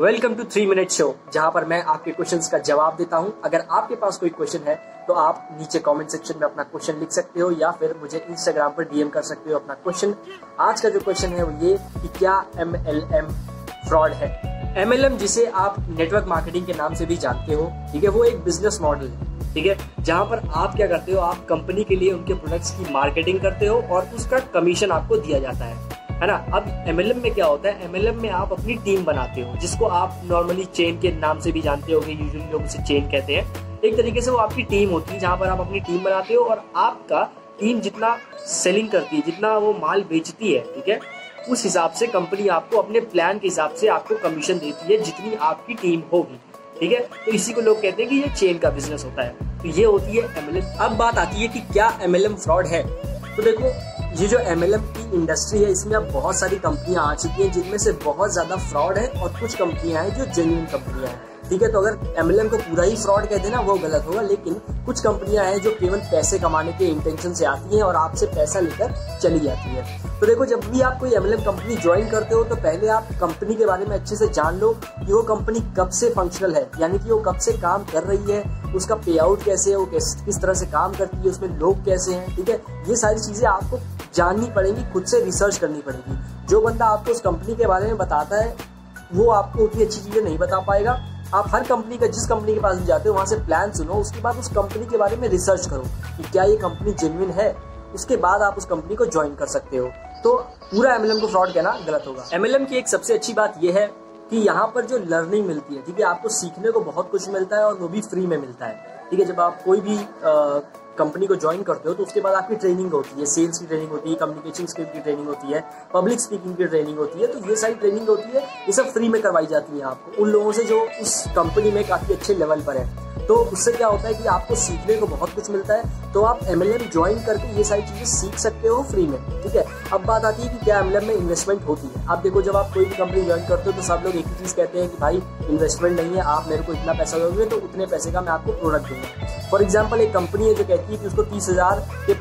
Welcome to 3 minute show, जहां पर मैं आपके क्वेश्चंस का जवाब देता हूं। अगर आपके पास कोई क्वेश्चन है तो आप नीचे कमेंट सेक्शन में अपना क्वेश्चन लिख सकते हो या फिर मुझे इंस्टाग्राम पर डीएम कर सकते हो अपना क्वेश्चन। आज का जो क्वेश्चन है वो ये कि क्या MLM फ्रॉड है। MLM, जिसे आप नेटवर्क मार्केटिंग के नाम से भी जानते हो, ठीक है, वो एक बिजनेस मॉडल है, ठीक है, जहां पर आप क्या करते हो, आप कंपनी के लिए उनके प्रोडक्ट्स की मार्केटिंग करते हो और उसका कमीशन आपको दिया जाता है ना। अब MLM में क्या होता है, MLM में आप अपनी टीम बनाते हो, जिसको आप नॉर्मली चेन के नाम से भी जानते होगे, यूजुअली लोग उसे चेन कहते हैं। एक तरीके से वो आपकी टीम होती है जहां पर आप अपनी टीम बनाते हो और आपका टीम जितना सेलिंग करती है, जितना वो माल बेचती है, ठीक है, उस हिसाब से कंपनी आपको अपने प्लान के हिसाब से आपको कमीशन देती है जितनी आपकी टीम होगी, ठीक है। तो इसी को लोग कहते हैं कि ये चेन का बिजनेस होता है। तो ये होती है MLM। अब बात आती है कि क्या MLM फ्रॉड है। तो देखो, ये जो MLM की इंडस्ट्री है, इसमें अब बहुत सारी कंपनियां आ चुकी हैं जिनमें से बहुत ज्यादा फ्रॉड है और कुछ कंपनियां हैं जो जेन्युइन कंपनियां हैं, ठीक है। तो अगर MLM को पूरा ही फ्रॉड कह देना वो गलत होगा, लेकिन कुछ कंपनियां हैं जो केवल पैसे कमाने के इंटेंशन से आती हैं और आपसे पैसा लेकर चली जाती है। तो देखो, जब भी आप कोई MLM कंपनी ज्वाइन करते हो तो पहले आप कंपनी के बारे में अच्छे से जान लो कि वो कंपनी कब से फंक्शनल है, यानी कि वो कब से काम कर रही है, उसका पे आउट कैसे है, वो किस तरह से काम करती है, उसमें लोग कैसे हैं, ठीक है। ये सारी चीजें आपको जाननी पड़ेगी, खुद से रिसर्च करनी पड़ेगी। जो बंदा आपको उस कंपनी के बारे में बताता है वो आपको उतनी अच्छी चीजें नहीं बता पाएगा। आप हर कंपनी का, जिस कंपनी के पास भी जाते हो, वहां से प्लान सुनो, उसके बाद उस कंपनी के बारे में रिसर्च करो कि क्या ये कंपनी जेन्युइन है, उसके बाद आप उस कंपनी को ज्वाइन कर सकते हो। तो पूरा MLM को फ्रॉड कहना गलत होगा। MLM की एक सबसे अच्छी बात यह है कि यहाँ पर जो लर्निंग मिलती है, ठीक है, आपको सीखने को बहुत कुछ मिलता है और वो भी फ्री में मिलता है, ठीक है। जब आप कोई भी कंपनी को ज्वाइन करते हो तो उसके बाद आपकी ट्रेनिंग होती है, सेल्स की ट्रेनिंग होती है, कम्युनिकेशन स्किल की ट्रेनिंग होती है, पब्लिक स्पीकिंग की ट्रेनिंग होती है। तो ये सारी ट्रेनिंग होती है, ये सब फ्री में करवाई जाती है आपको उन लोगों से जो उस कंपनी में काफी अच्छे लेवल पर है। तो उससे क्या होता है कि आपको सीखने को बहुत कुछ मिलता है। तो आप MLM ज्वाइन करके ये सारी चीजें सीख सकते हो फ्री में, ठीक है। अब बात आती है कि क्या MLM में इन्वेस्टमेंट होती है। आप देखो, जब आप कोई भी कंपनी ज्वाइन करते हो तो सब लोग एक ही चीज कहते हैं कि भाई इन्वेस्टमेंट नहीं है, आप मेरे को इतना पैसा दोगे तो उतने पैसे का मैं आपको प्रोडक्ट दूंगा। फॉर एग्जाम्पल, एक कंपनी है जो कहती है कि उसको 30,000 के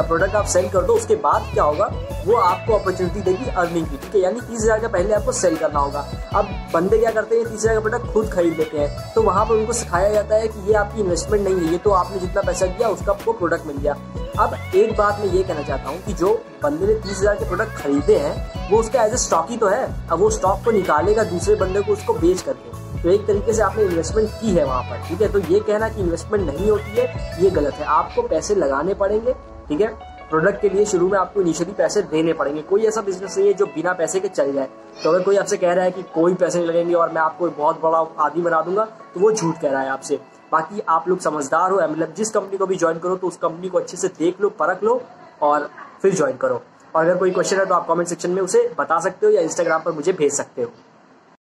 प्रोडक्ट आप सेल कर दो, उसके बाद क्या होगा, वो आपको अपॉर्चुनिटी देगी अर्निंग की, ठीक है। यानी 30,000 का पहले आपको सेल करना होगा। अब बंदे क्या करते हैं, 30,000 का प्रोडक्ट खुद खरीद लेते हैं। तो वहां पर उनको सिखाया जाता है कि ये आपकी इन्वेस्टमेंट नहीं है, ये तो आपने जितना पैसा दिया उसका आपको प्रोडक्ट मिल गया। अब एक बात मैं ये कहना चाहता हूँ कि जो बंदे ने 30,000 के प्रोडक्ट खरीदे हैं वो उसका एज ए स्टॉक ही तो है। अब वो स्टॉक को निकालेगा दूसरे बंदे को उसको बेच करके, तो एक तरीके से आपने इन्वेस्टमेंट की है वहां पर, ठीक है। तो ये कहना कि इन्वेस्टमेंट नहीं होती है, ये गलत है। आपको पैसे लगाने पड़ेंगे, ठीक है। प्रोडक्ट के लिए शुरू में आपको इनिशियली पैसे देने पड़ेंगे। कोई ऐसा बिजनेस नहीं है जो बिना पैसे के चल जाए। तो अगर कोई आपसे कह रहा है कि कोई पैसे नहीं लगेंगे और मैं आपको बहुत बड़ा आदमी बना दूंगा, तो वो झूठ कह रहा है आपसे। बाकी आप लोग समझदार हो, MLM जिस कंपनी को भी ज्वाइन करो तो उस कंपनी को अच्छे से देख लो, परख लो और फिर ज्वाइन करो। और अगर कोई क्वेश्चन है तो आप कमेंट सेक्शन में उसे बता सकते हो या इंस्टाग्राम पर मुझे भेज सकते हो।